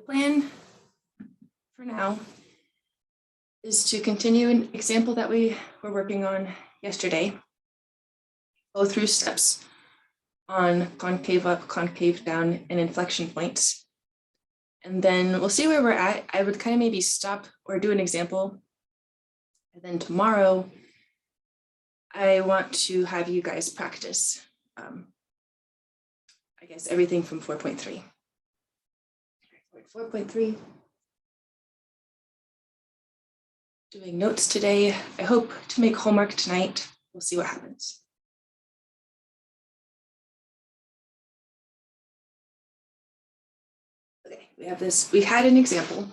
plan for now is to continue an example that we were working on yesterday. Go through steps on concave up, concave down, and inflection points. And then we'll see where we're at. I would kind of maybe stop or do an example. And then tomorrow, I want to have you guys practice, I guess, everything from 4.3. 4.3. Doing notes today. I hope to make homework tonight. We'll see what happens. Okay, we have this. We had an example.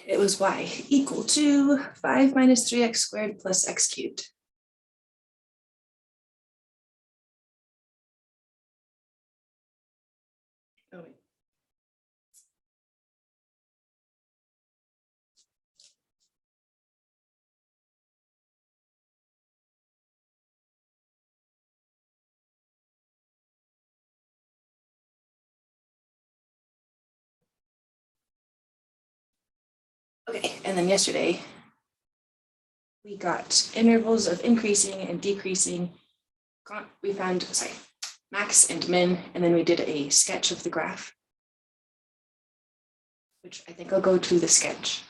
It was y equal to 5 minus 3x squared plus x cubed. Oh, wait. Okay, and then yesterday, we got intervals of increasing and decreasing. We found, max and min, and then we did a sketch of the graph, which I think I'll go to the sketch.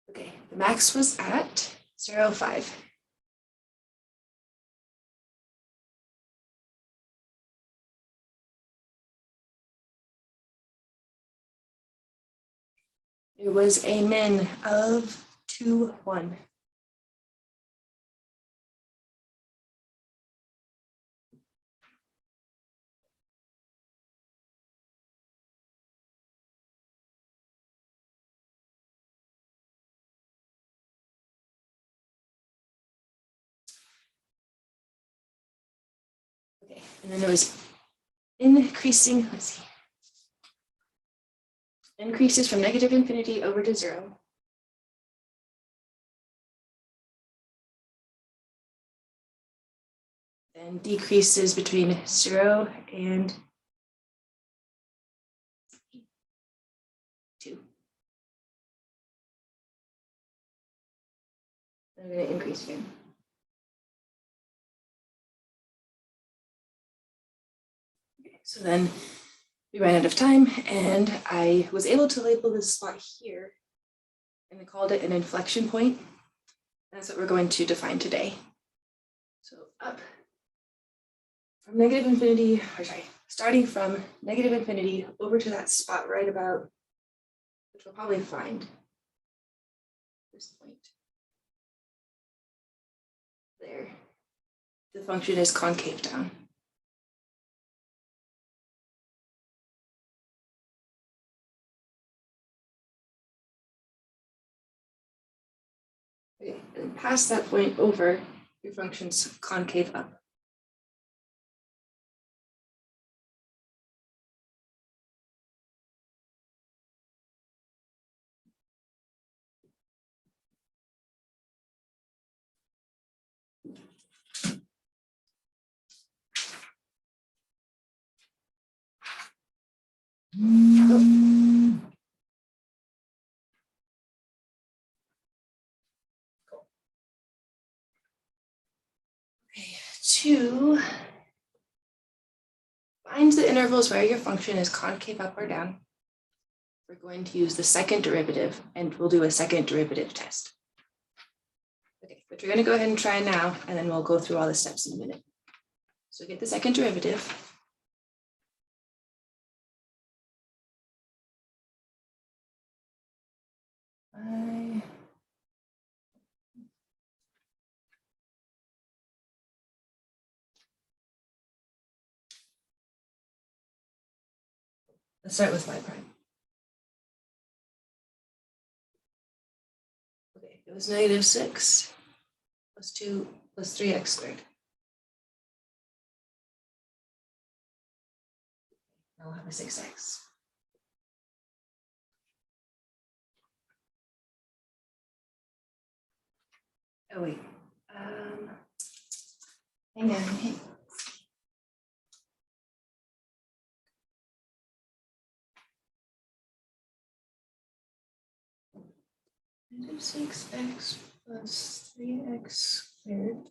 Okay, the max was at 0.5. It was a min of 2.1. Okay, and then it was increasing, let's see. Increases from negative infinity over to 0. Then decreases between 0 and 2. I'm going to increase again. Okay, so then we ran out of time, and I was able to label this spot here, and I called it an inflection point. That's what we're going to define today. So up from negative infinity, or sorry, starting from negative infinity over to that spot right about, which we'll probably find this point. There. The function is concave down. Okay, and past that point over, your function's concave up. Oh. Okay, to find the intervals where your function is concave up or down, we're going to use the second derivative, and we'll do a second derivative test. Okay, but you're going to go ahead and try now, and then we'll go through all the steps in a minute. So get the second derivative. Let's start with y prime. Okay, it was -6 plus 2 plus 3x squared. Now we'll have a 6x. Oh wait, hang on. -6x plus 3x squared.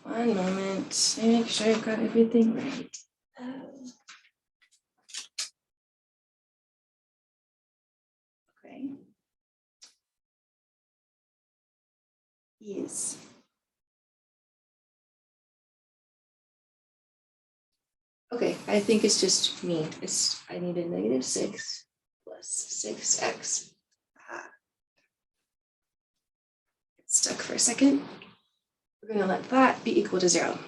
One moment, make sure I've got everything right. Okay. Yes. Okay, I think it's just me. I need a -6 plus 6x. It's stuck for a second. We're going to let that be equal to 0.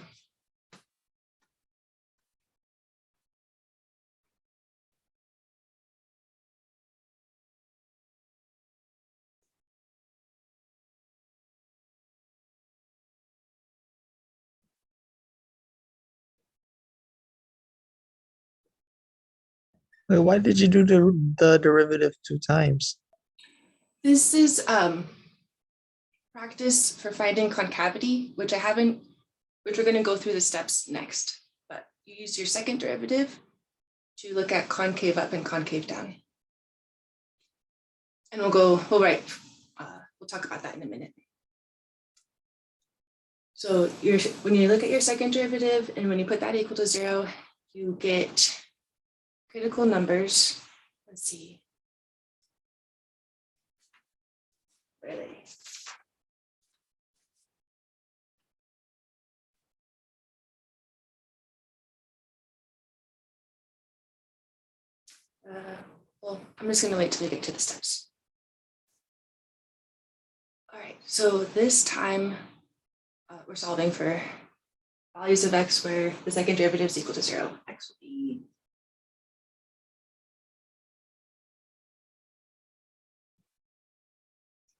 Wait, why did you do the derivative 2 times? This is practice for finding concavity, which we're going to go through the steps next. But you use your second derivative to look at concave up and concave down. And we'll talk about that in a minute. So when you look at your second derivative and when you put that equal to 0, you get critical numbers. Let's see. Where are they? Well, I'm just going to wait till we get to the steps. All right, so this time we're solving for values of x where the second derivative is equal to 0. X will be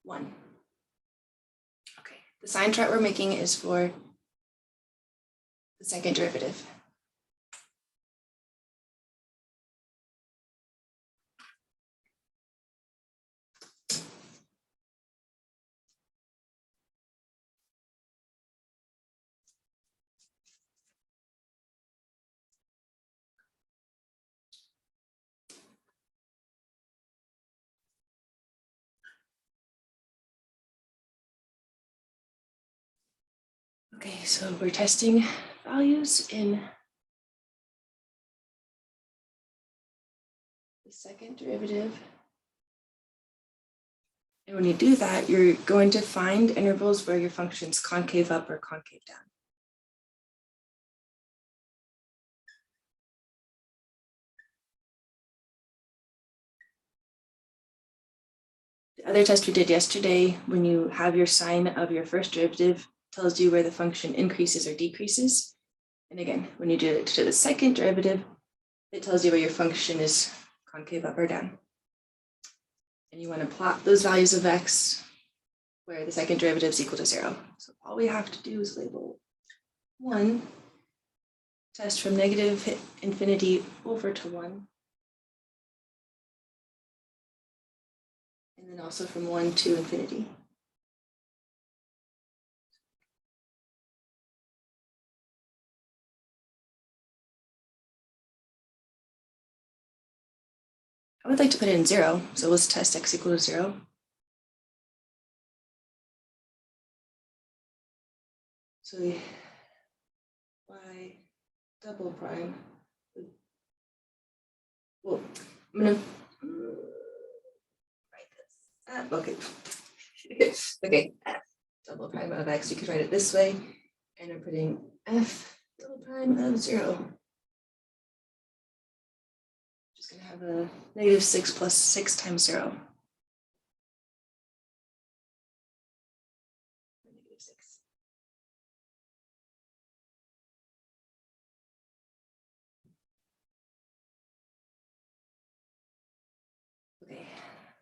one. Okay, the sign chart we're making is for the second derivative. Okay, so we're testing values in the second derivative. And when you do that, you're going to find intervals where your function's concave up or concave down. The other test we did yesterday, when you have your sign of your first derivative, tells you where the function increases or decreases. And again, when you do it to the second derivative, it tells you where your function is concave up or down. And you want to plot those values of x where the second derivative is equal to 0. So all we have to do is label 1, test from -infinity over to 1. And then also from 1 to infinity. I would like to put in 0, so let's test x equal to 0. So y double prime. Well, I'm gonna write this. Okay. Okay, f double prime of x. You could write it this way, and I'm putting f double prime of 0. Just gonna have a -6 plus 6 times 0. -6.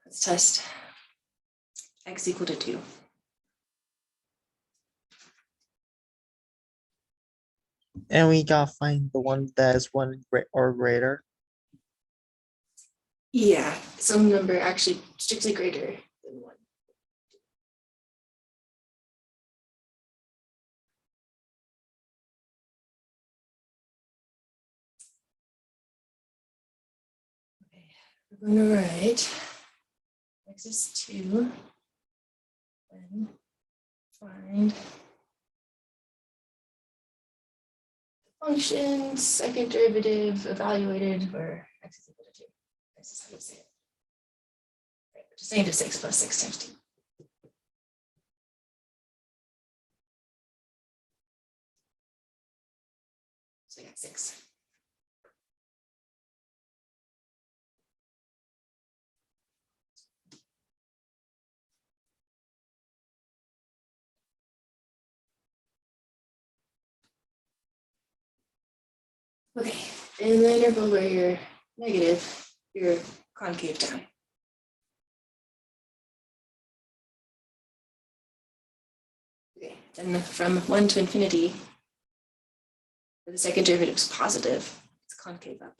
Let's test x equal to 2. And we gotta find the one that is or greater. Yeah, some number actually strictly greater than 1. Okay, we're going to write x is 2, then find the function, second derivative evaluated for x is equal to 2. This is how you say it. Right, just negative 6 plus 6 times 2. So I got 6. Okay, in the interval where you're negative, you're concave down. Okay, then from 1 to infinity, where the second derivative is positive, it's concave up.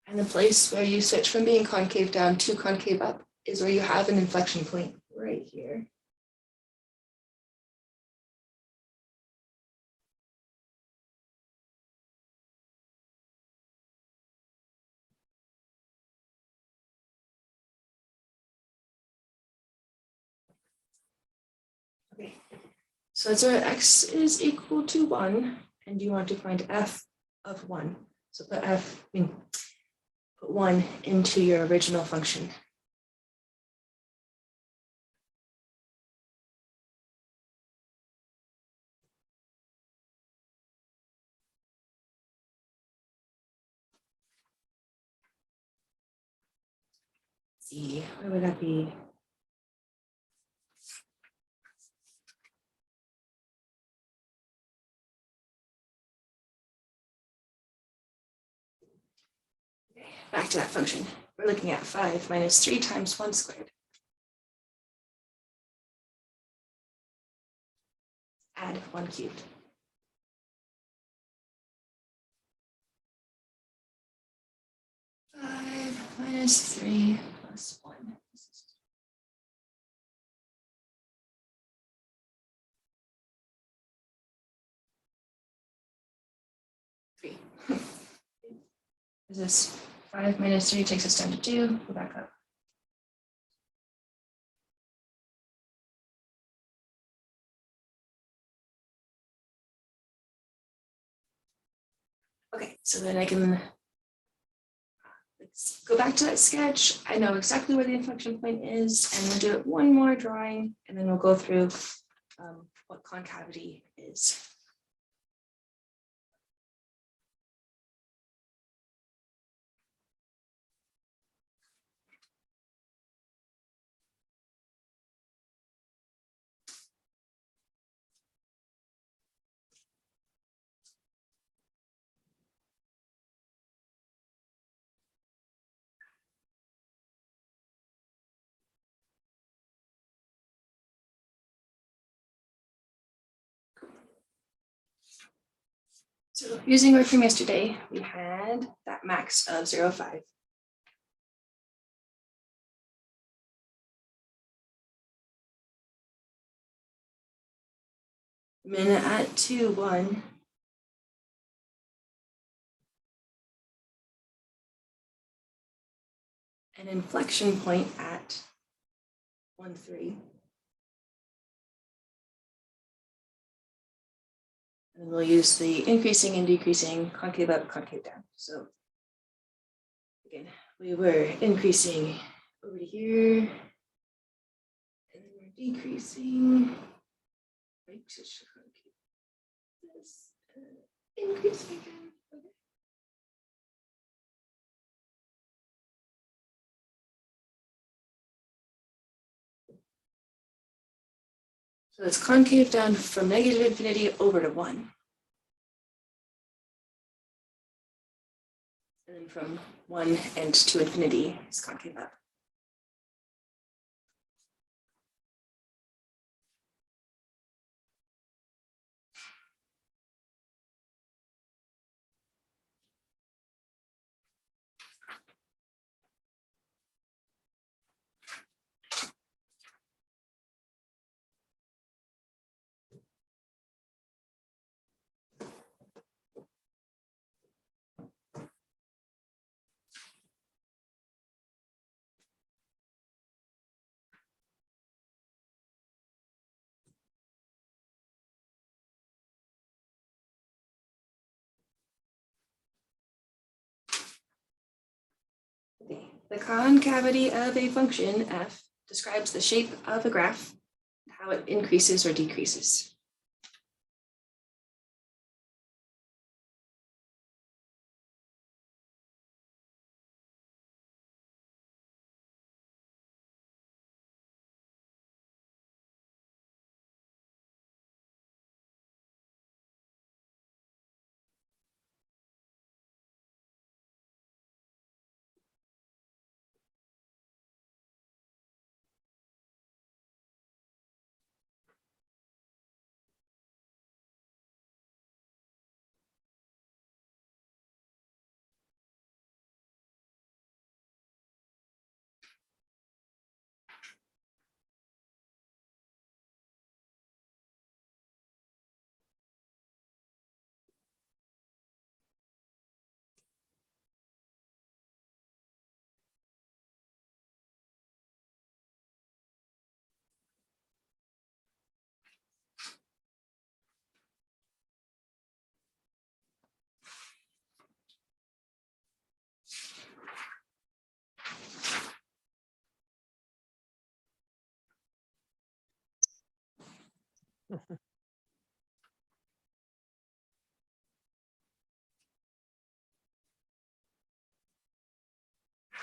And the place where you switch from being concave down to concave up is where you have an inflection point right here. Okay, so that's where x is equal to 1, and you want to find f of 1. So put put 1 into your original function. Let's see, where would that be? Okay, back to that function. We're looking at 5 minus 3 times 1 squared. Add 1 cubed. Five minus 3 plus 1. 3. Is this 5 minus 3 takes us down to 2. Go back up. Okay, so then I can let's go back to that sketch. I know exactly where the inflection point is, and we'll do it one more drawing, and then we'll go through what concavity is. So using work from yesterday, we had that max of 0.5. Min at 2, 1. An inflection point at 1, 3. And we'll use the increasing and decreasing, concave up, concave down. So again, we were increasing over to here, and then we're decreasing. Right, this, increasing again. Okay. So it's concave down from negative infinity over to 1. And then from 1 and to infinity is concave up. The concavity of a function f describes the shape of a graph, how it increases or decreases.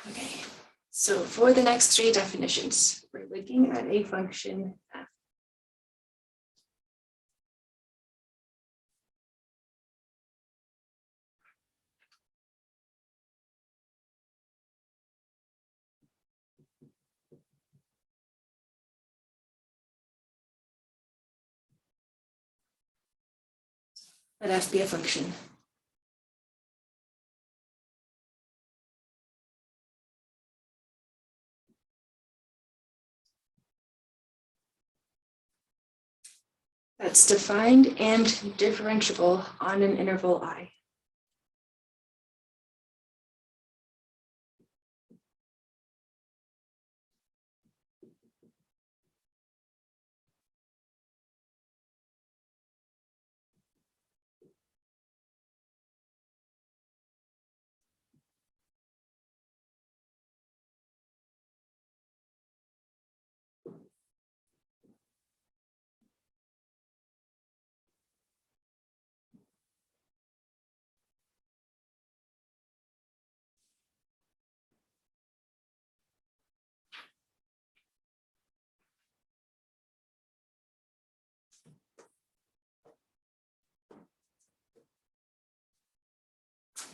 Okay, so for the next 3 definitions, we're looking at a function f. Let f be a function. That's defined and differentiable on an interval I.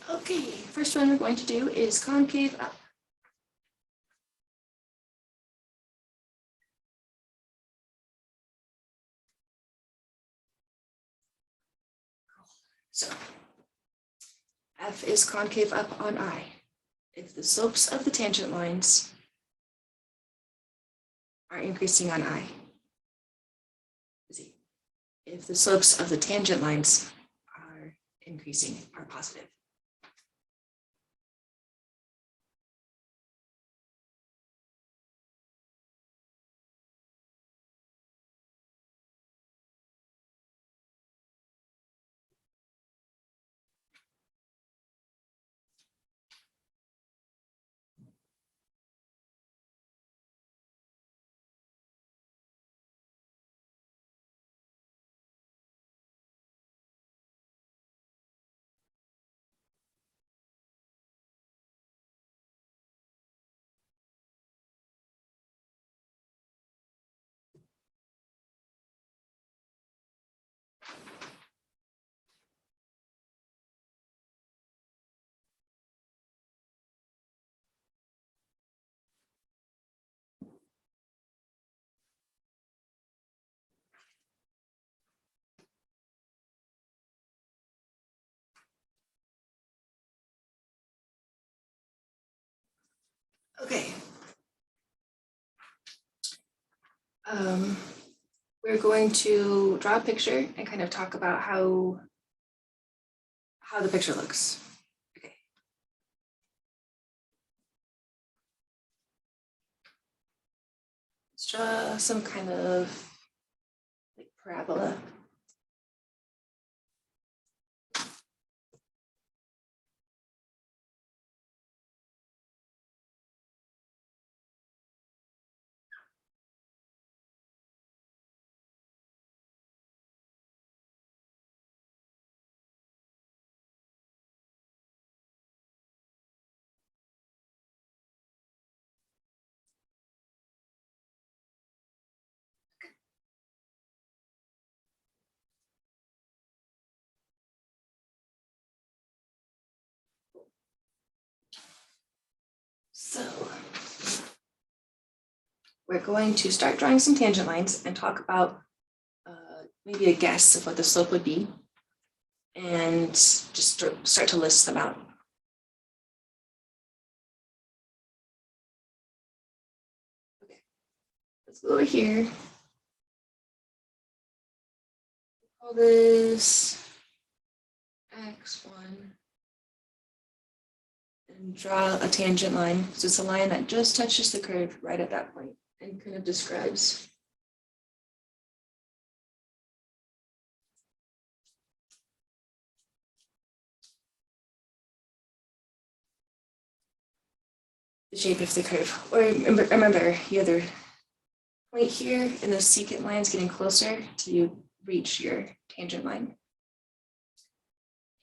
Okay, first one we're going to do is concave up. So f is concave up on I if the slopes of the tangent lines are increasing on I. If the slopes of the tangent lines are increasing, are positive. Okay. We're going to draw a picture and kind of talk about how the picture looks. Okay. Let's draw some kind of like parabola. So we're going to start drawing some tangent lines and talk about maybe a guess of what the slope would be, and just start to list them out. Okay, let's go over here. Call this x1 and draw a tangent line. So it's a line that just touches the curve right at that point and kind of describes the shape of the curve. Or remember, you either point here and the secant line is getting closer till you reach your tangent line.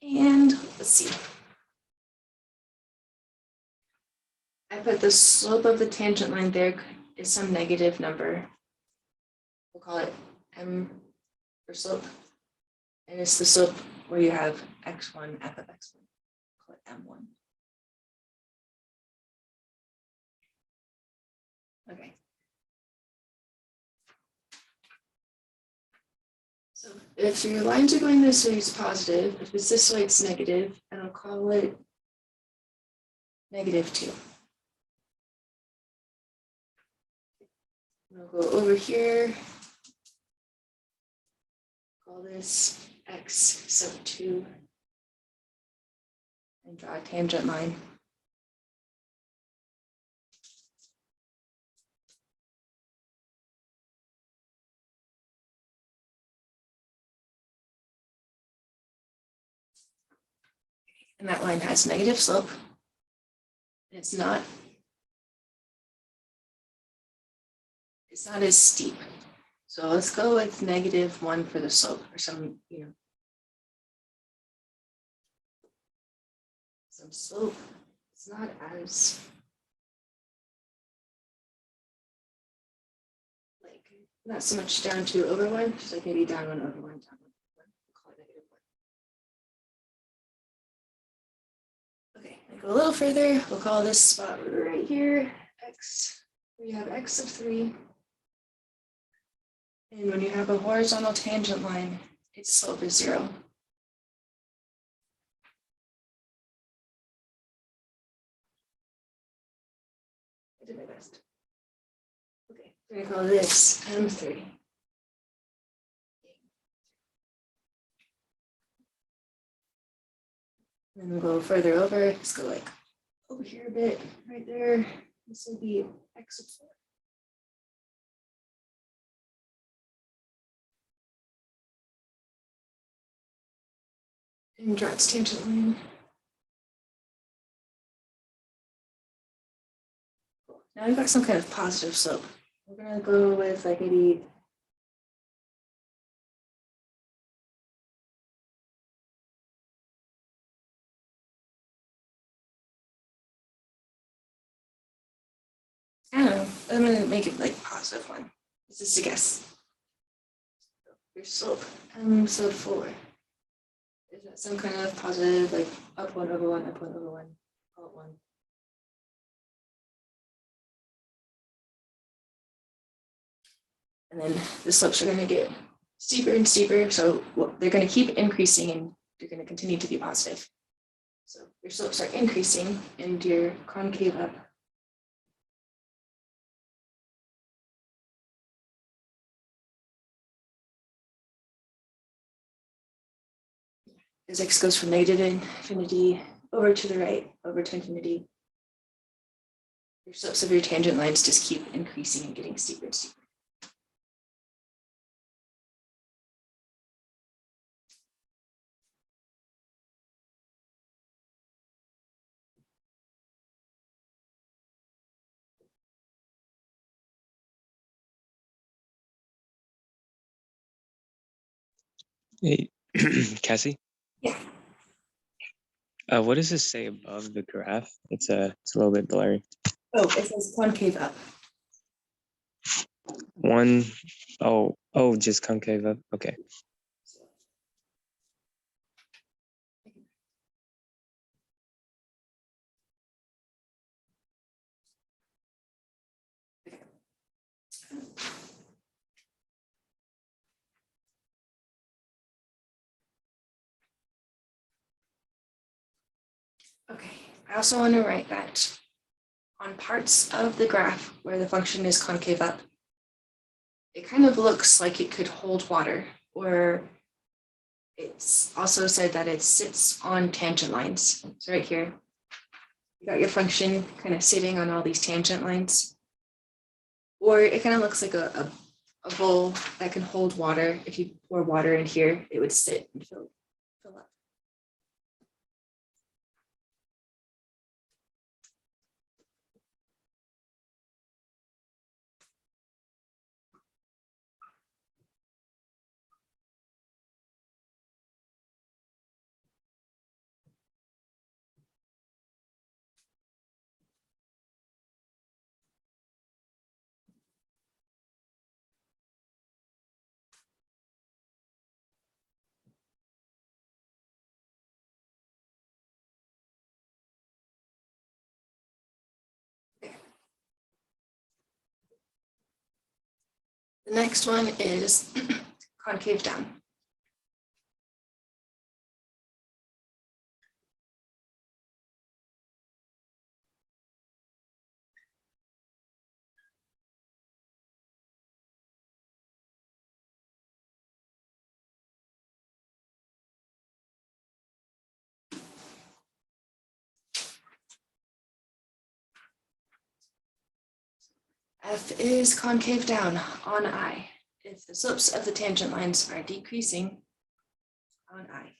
And let's see. I put the slope of the tangent line there is some negative number. We'll call it m for slope. And it's the slope where you have x1, f of x1. Call it m1. Okay. So if your lines are going this way, it's positive. If it's this way, it's negative. And I'll call it -2. I'll go over here. Call this x sub 2 and draw a tangent line. And that line has negative slope. It's not as steep. So let's go with -1 for the slope, or some, some slope. It's not as not so much down 2 over 1, just like maybe down 1 over 1, down 1 over 1. We'll call it -1. Okay, and go a little further. We'll call this spot right here x. We have x of 3. And when you have a horizontal tangent line, its slope is 0. I did my best. Okay, we're going to call this M3. And then we'll go further over. Let's go like over here a bit, right there. This will be x of 4. And draw its tangent line. Cool. Now we've got some kind of positive slope. We're gonna go with like maybe I don't know. I'm gonna make it like positive 1. This is a guess. Your slope m sub 4. Is that some kind of positive, like up 1 over 1, up 1 over 1, call it 1. And then the slopes are going to get steeper and steeper. So they're going to keep increasing and they're going to continue to be positive. So your slopes are increasing and your concave up as x goes from negative infinity over to the right, over to infinity, your slopes of your tangent lines just keep increasing and getting steeper and steeper. Hey, Cassie, Yeah. what does this say above the graph? It's a little bit blurry. Oh, it says concave up. One, just concave up. Okay. Okay, I also want to write that on parts of the graph where the function is concave up, it kind of looks like it could hold water, or it's also said that it sits on tangent lines. So right here, you got your function kind of sitting on all these tangent lines. Or it kind of looks like a bowl that can hold water. If you pour water in here, it would sit and fill up. The next one is concave down. F is concave down on I. If the slopes of the tangent lines are decreasing on I.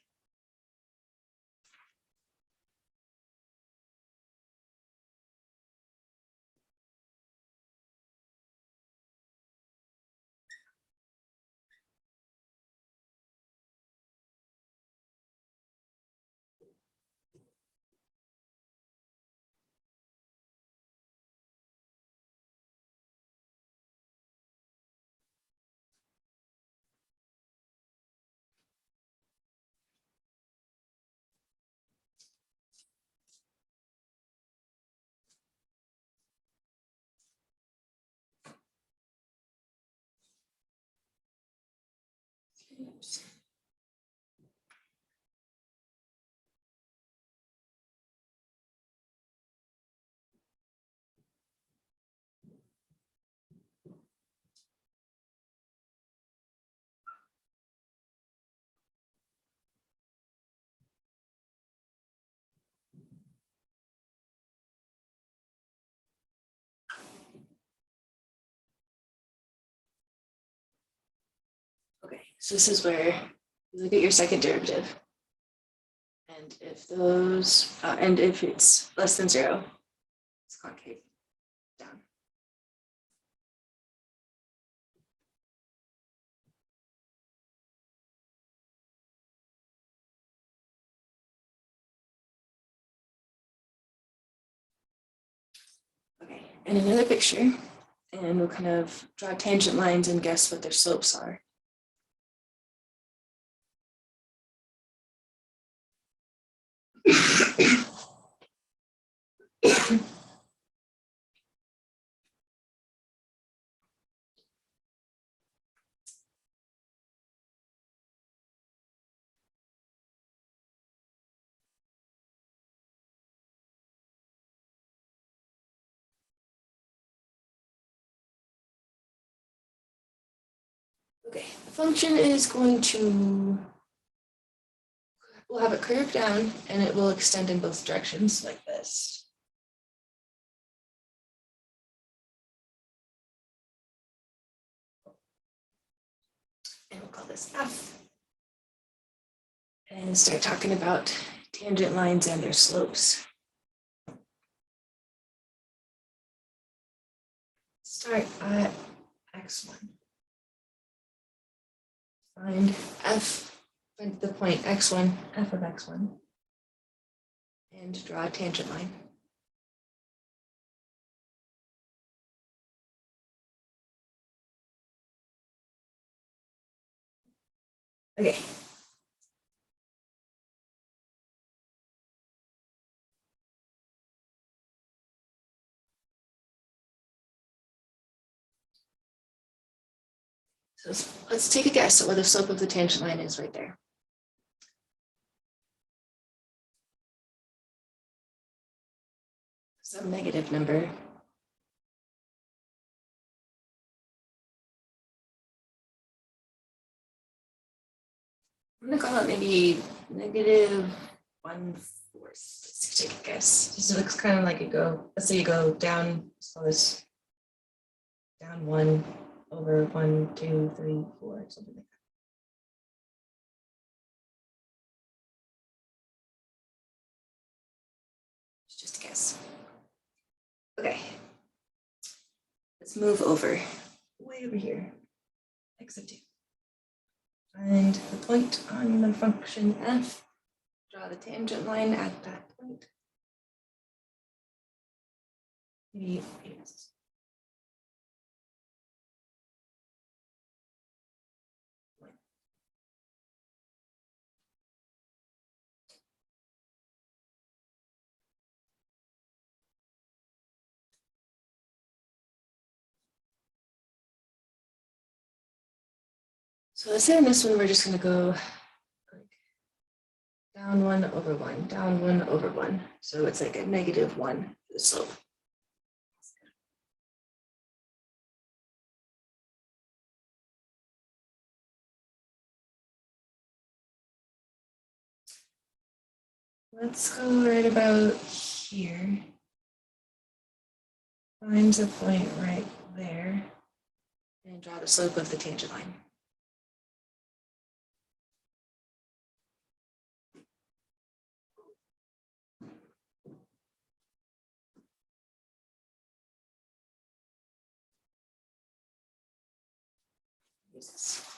Oops. Okay, so this is where you look at your second derivative. And if those, and if it's less than 0, it's concave down. Okay, and another picture, and we'll kind of draw tangent lines and guess what their slopes are. Okay, the function is going to, we'll have it curve down and it will extend in both directions like this. And we'll call this F. And start talking about tangent lines and their slopes. Start at x1. Find f, find the point x1, f of x1, and draw a tangent line. Okay. So let's take a guess at what the slope of the tangent line is right there. Some negative number. I'm gonna call it maybe -1/4. Let's take a guess. Just it looks kind of like it go. Let's say you go down. So this down 1 over 1, 2, 3, 4, something like that. It's just a guess. Okay. Let's move over, way over here. X of 2. Find the point on the function f. Draw the tangent line at that point. Maybe yes. So let's say in this one, we're just going to go like down 1 over 1, down 1 over 1. So it's like a -1 for the slope. Let's go right about here. Find the point right there and draw the slope of the tangent line. Use this.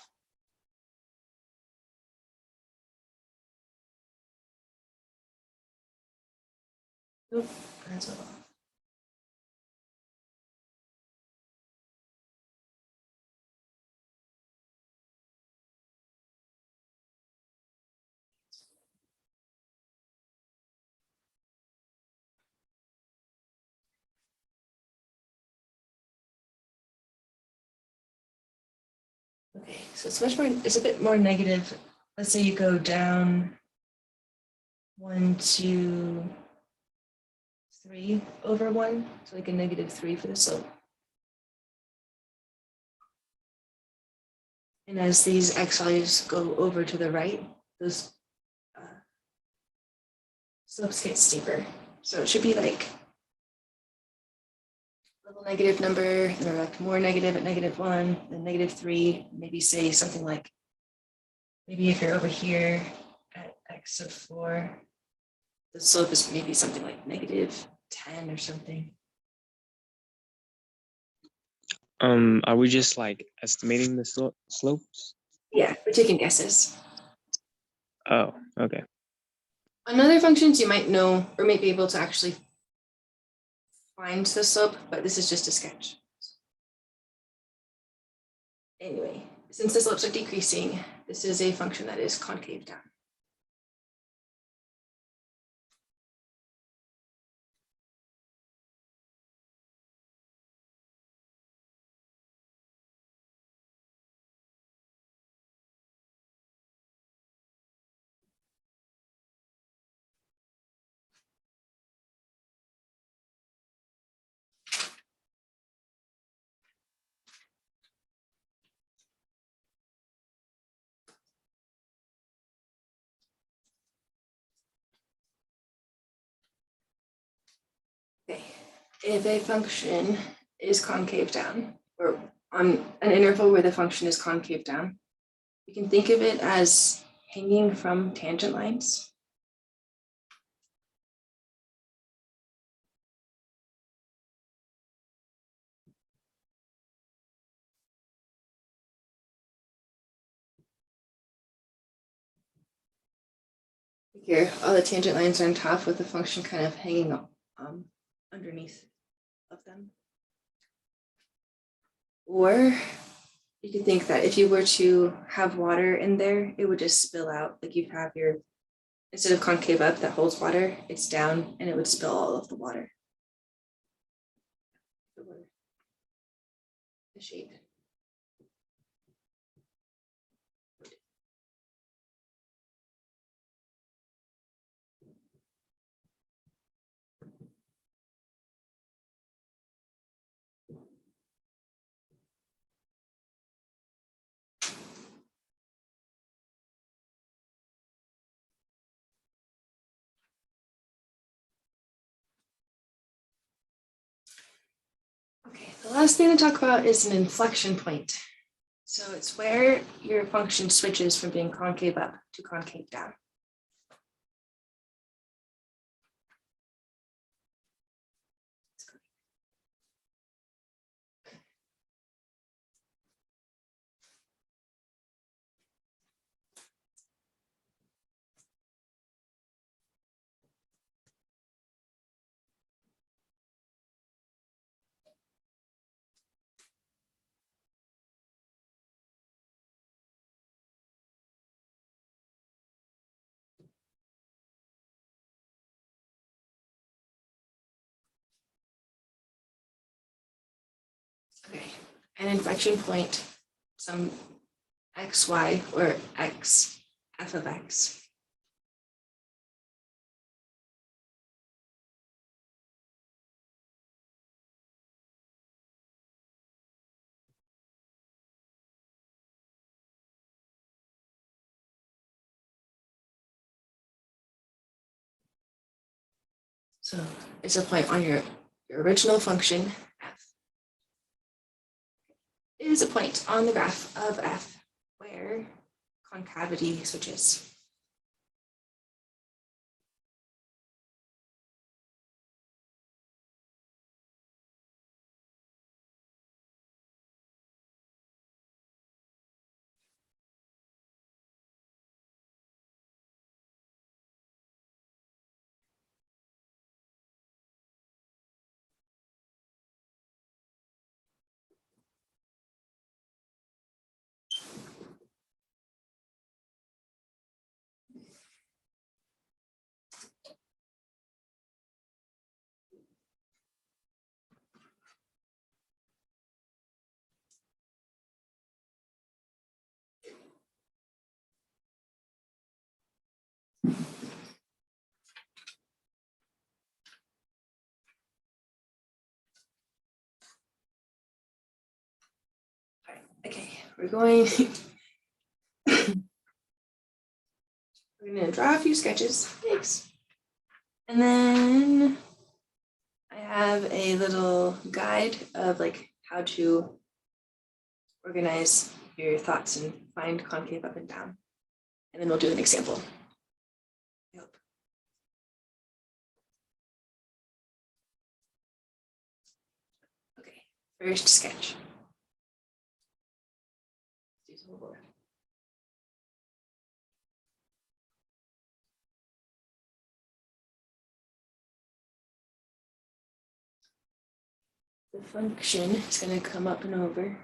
Oop, that's all. Okay, so it's much more, it's a bit more negative. Let's say you go down 1, 2, 3 over 1, so like a -3 for the slope. And as these x values go over to the right, those slopes get steeper. So it should be like a little negative number, and then like more negative at -1, then -3, maybe say something like, maybe if you're over here at x of 4, the slope is maybe something like -10 or something. Are we just like estimating the slopes? Yeah, we're taking guesses. Oh, okay. On other functions, you might know or might be able to actually find the slope, but this is just a sketch. Anyway, since the slopes are decreasing, this is a function that is concave down. if a function is concave down, or on an interval where the function is concave down, you can think of it as hanging from tangent lines. Here, all the tangent lines are on top with the function kind of hanging up underneath of them. Or you could think that if you were to have water in there, it would just spill out. Like you have your, instead of concave up that holds water, it's down and it would spill all of the water. The shape. Okay, the last thing to talk about is an inflection point. So it's where your function switches from being concave up to concave down. Okay, an inflection point, some x, y, or x, f of x. So it's a point on your original function, f. It is a point on the graph of f where concavity switches. Okay, we're going we're gonna draw a few sketches. Thanks. And then I have a little guide of like how to organize your thoughts and find concave up and down. And then we'll do an example. Yep. Okay, first sketch. The function is going to come up and over.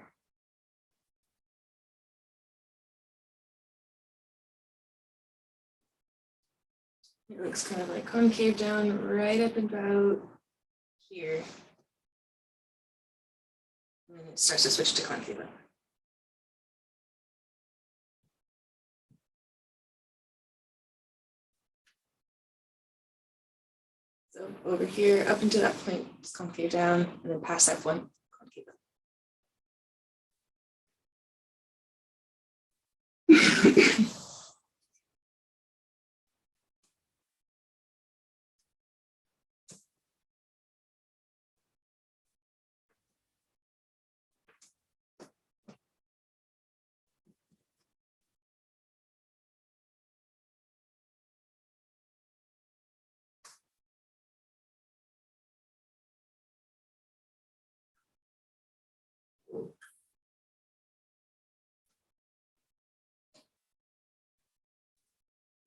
It looks kind of like concave down right up about here. And then it starts to switch to concave up. So over here, up until that point, it's concave down, and then past that point, concave up.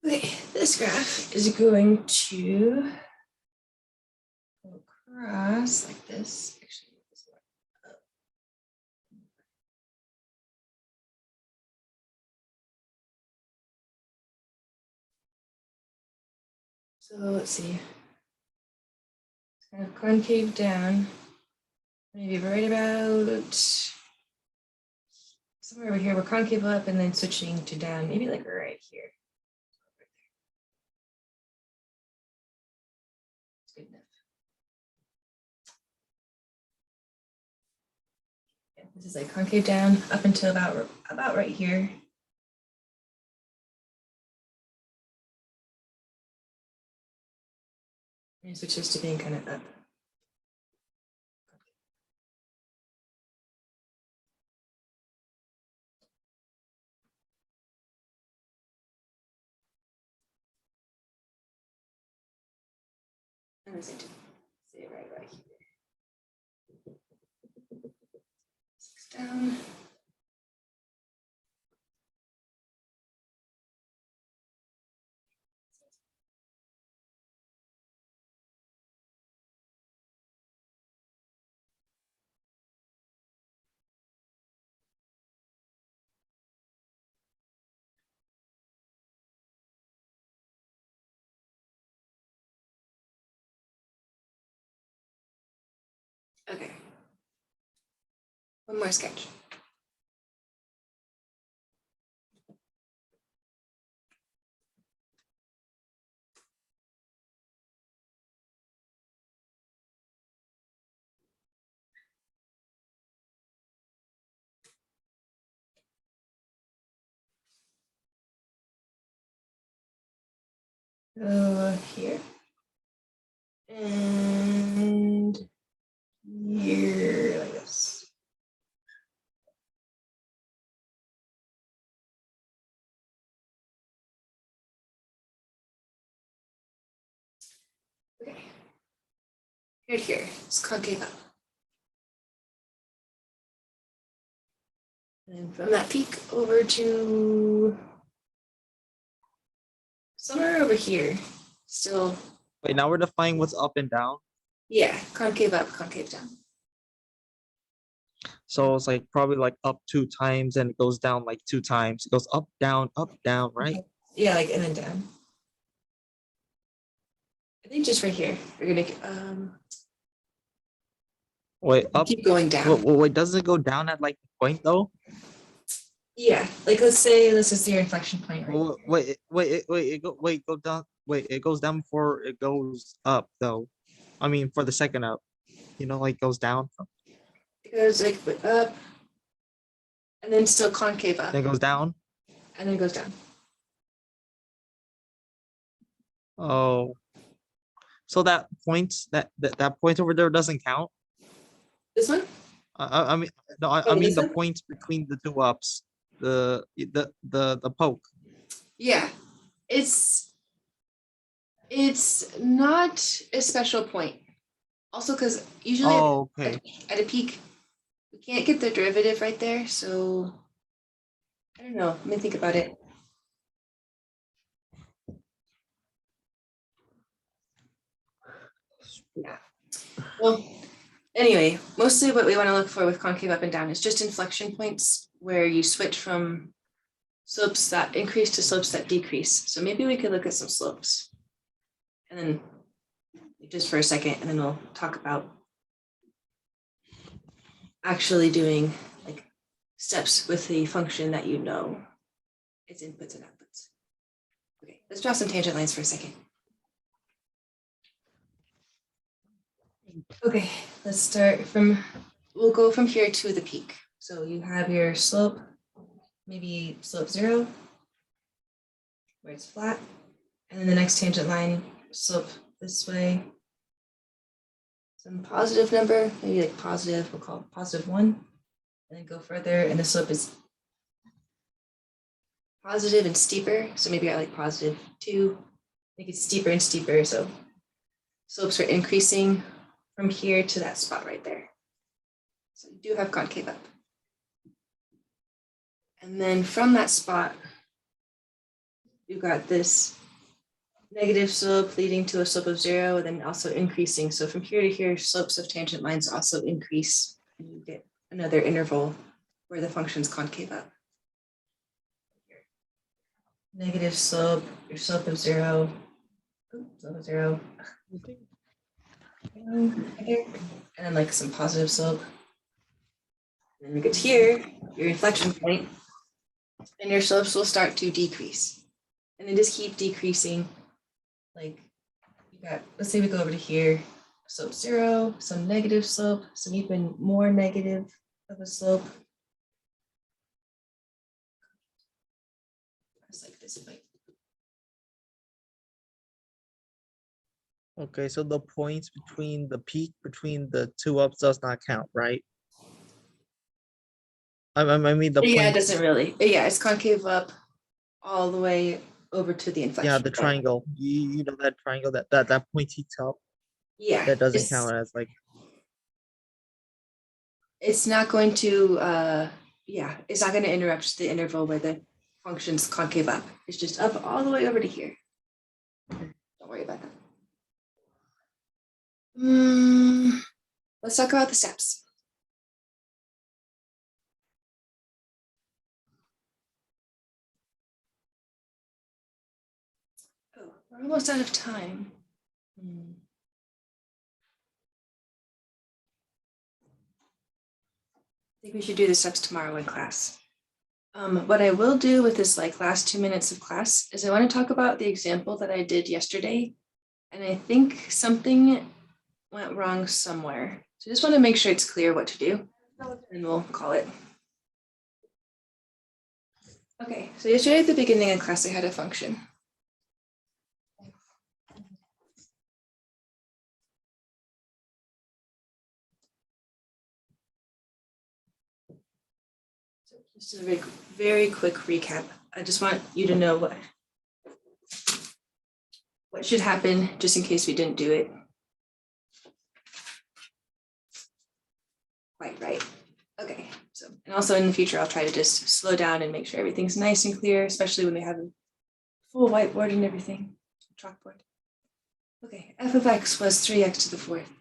Okay, this graph is going to go across like this. Actually, this one up. So let's see. It's kind of concave down. Maybe right about somewhere over here. We're concave up and then switching to down. Maybe like right here. It's good enough. Yeah, this is like concave down up until about right here. And it switches to being kind of up. I'm going to say it right here. 6 down. Okay. One more sketch. Go here. And here, like this. Okay. Here, it's concave up. And from that peak over to somewhere over here, still, Wait, now we're defining what's up and down. yeah, concave up, concave down. So it's like probably like up 2 times and it goes down like 2 times. It goes up, down, right? Yeah, like and then down. I think just right here, we're gonna Wait, up. keep going down. Wait, doesn't it go down at like the point though? Yeah, like let's say this is your inflection point right here. Go down. Wait, it goes down before it goes up though. I mean, for the second up, like goes down, It goes like up, and then still concave up, then goes down. and then goes down. Oh, so that point over there doesn't count. This one? I mean, no, I Oh, mean this the one? points between the 2 ups, the poke. Yeah, it's not a special point. Also, because usually Oh, okay. at a peak, we can't get the derivative right there. So I don't know. Let me think about it. Yeah. Well, anyway, mostly what we want to look for with concave up and down is just inflection points where you switch from slopes that increase to slopes that decrease. So maybe we could look at some slopes. And then just for a second, and then we'll talk about actually doing like steps with the function that you know its inputs and outputs. Okay, let's draw some tangent lines for a second. Okay, let's start we'll go from here to the peak. So you have your slope, maybe slope 0, where it's flat. And then the next tangent line, slope this way. Some positive number, maybe like positive, we'll call it positive 1. And then go further, and the slope is positive and steeper. So maybe I like positive 2, make it steeper and steeper. So slopes are increasing from here to that spot right there. So you do have concave up. And then from that spot, you've got this negative slope leading to a slope of 0, and then also increasing. So from here to here, slopes of tangent lines also increase, and you get another interval where the function's concave up. Negative slope, your slope of 0, slope of 0, and then like some positive slope. And then we get to here, your inflection point, and your slopes will start to decrease. And then just keep decreasing. Like you got, let's say we go over to here, slope 0, some negative slope, some even more negative of a slope. It's like this point. Okay, so the points between the peak between the two ups does not count, right? I mean the Yeah, it point, doesn't really. Yeah, it's concave up all the way over to the inflection. yeah, the point. triangle. You know that triangle, that pointy top Yeah, that doesn't it's, count as like, it's not going to. Yeah, it's not going to interrupt the interval where the function's concave up. It's just up all the way over to here. Don't worry about that. Let's talk about the steps. Oh, we're almost out of time. I think we should do the steps tomorrow in class. What I will do with this like last 2 minutes of class is I want to talk about the example that I did yesterday. And I think something went wrong somewhere. So I just want to make sure it's clear what to do, and we'll call it. Okay, so yesterday at the beginning of class, I had a function. So just a very, very quick recap. I just want you to know what should happen just in case we didn't do it quite right. Okay, so, and also in the future, I'll try to just slow down and make sure everything's nice and clear, especially when we have a full whiteboard and everything, chalkboard. Okay, f of x was 3x to the 4th.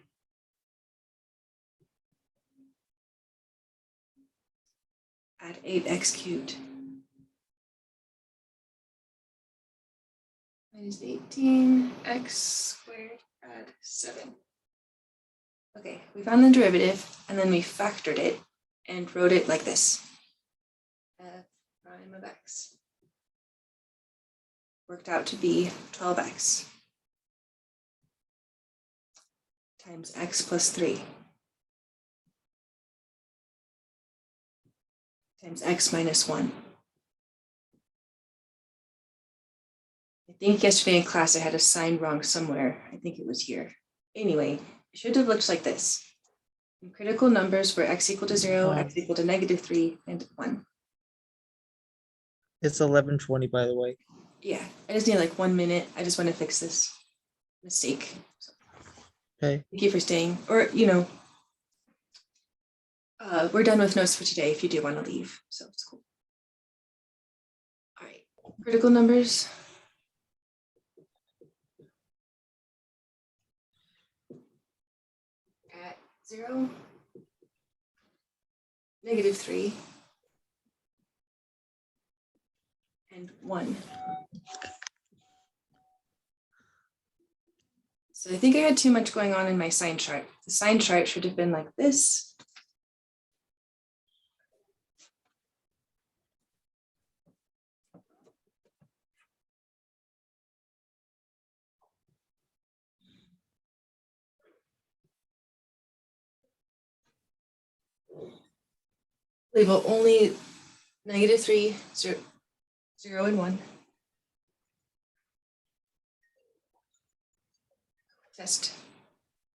Add 8x cubed. Minus 18x squared, add 7. Okay, we found the derivative, and then we factored it and wrote it like this. F prime of x worked out to be 12x times x plus 3 times x minus 1. I think yesterday in class I had a sign wrong somewhere. I think it was here. Anyway, it should have looked like this. In critical numbers where x equal to 0, x equal to -3, and 1. it's 11:20, by the way. Yeah, I just need like 1 minute. I just want to fix this mistake. So, Okay, thank you for staying. Or, you know, we're done with notes for today if you do want to leave. So it's cool. All right, critical numbers. At 0, -3, and 1. So I think I had too much going on in my sign chart. The sign chart should have been like this. Label only -3, 0, and 1. Test.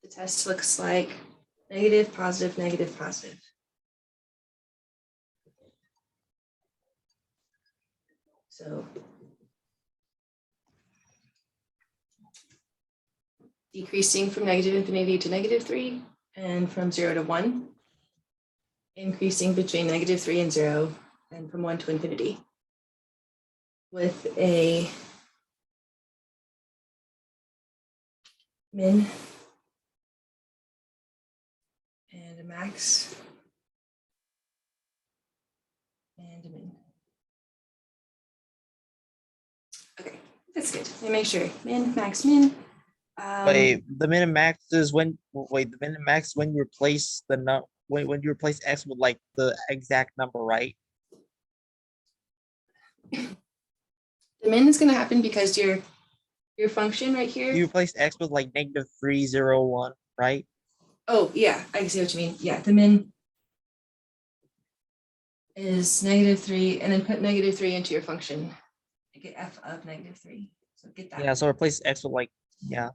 The test looks like negative, positive, negative, positive. So decreasing from -infinity to -3, and from 0 to 1. Increasing between -3 and 0, and from 1 to infinity. with a min and a max and a min. Okay, that's good. Let me make sure. Min, max, min. Wait, the min and max is when, wait, the min and max when you replace the when you replace x with like the exact number, right? The min is going to happen because your function right here. You replace x with like -301, right? Oh, yeah, I see what you mean. Yeah, the min is -3, and then put -3 into your function. You get f of -3. So get that. Yeah, so replace x with like, yeah.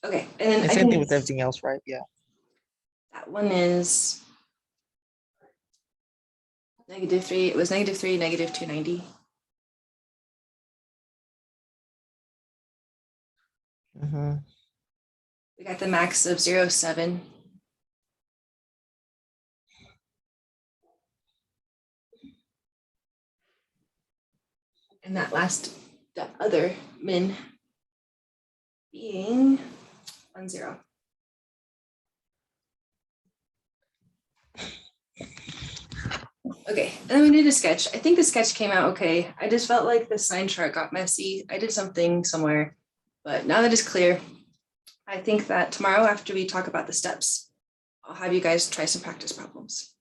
Okay, and then And I same thing think with everything else, right? Yeah. that one is -3. It was -3, -290. Mhm. We got the max of 0.7. And that last, the other min being 10. Okay, and then we did a sketch. I think the sketch came out okay. I just felt like the sign chart got messy. I did something somewhere, but now that it's clear, I think that tomorrow after we talk about the steps, I'll have you guys try some practice problems.